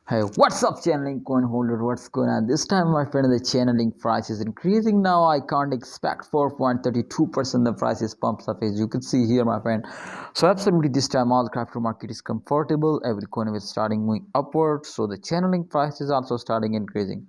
Hey, what's up, Chainlink coin holder? What's going on? This time, my friend, the Chainlink price is increasing now. I can't expect 4.32% the price is pumps up, as you can see here, my friend. So absolutely, this time all the crypto market is comfortable. Every coin is starting moving upward. So the Chainlink price is also starting increasing.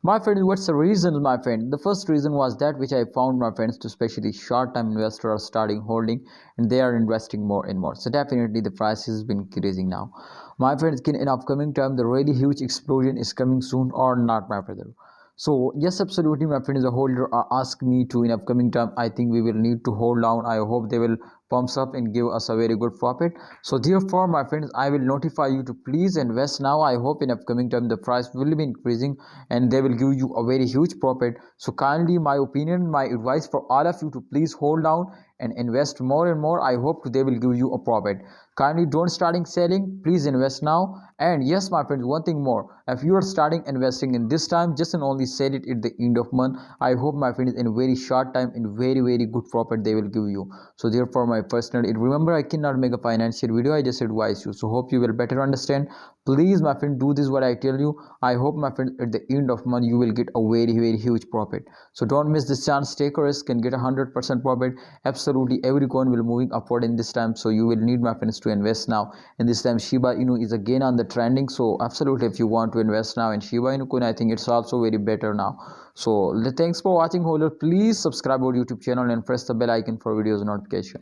My friend, what's the reason, my friend? The first reason was that which I found, my friends, to especially short-term investors are starting holding and they are investing more and more. So definitely the price has been increasing now. My friends, in upcoming time, the really huge explosion is coming soon or not, my brother? So yes, absolutely, my friends, the holder ask me to in upcoming time. I think we will need to hold down. I hope they will pumps up and give us a very good profit. So therefore, my friends, I will notify you to please invest now. I hope in upcoming time the price will be increasing and they will give you a very huge profit. So kindly, my opinion, my advice for all of you to please hold down and invest more and more. I hope they will give you a profit. Kindly don't starting selling, please invest now. And yes, my friends, one thing more, if you are starting investing in this time, just and only sell it at the end of month. I hope, my friends, in very short time, in very good profit they will give you. So therefore, my personal, remember, I cannot make a financial video, I just advise you. So hope you will better understand. Please, my friend, do this what I tell you. I hope, my friend, at the end of month you will get a very huge profit. So don't miss this chance. Take a risk and get 100% profit. Absolutely every coin will moving upward in this time, so you will need, my friends, to invest now. And this time Shiba Inu is again on the trending, so absolutely if you want to invest now in Shiba Inu coin, I think it's also very better now. So thanks for watching, holder. Please subscribe our YouTube channel and press the bell icon for videos notification.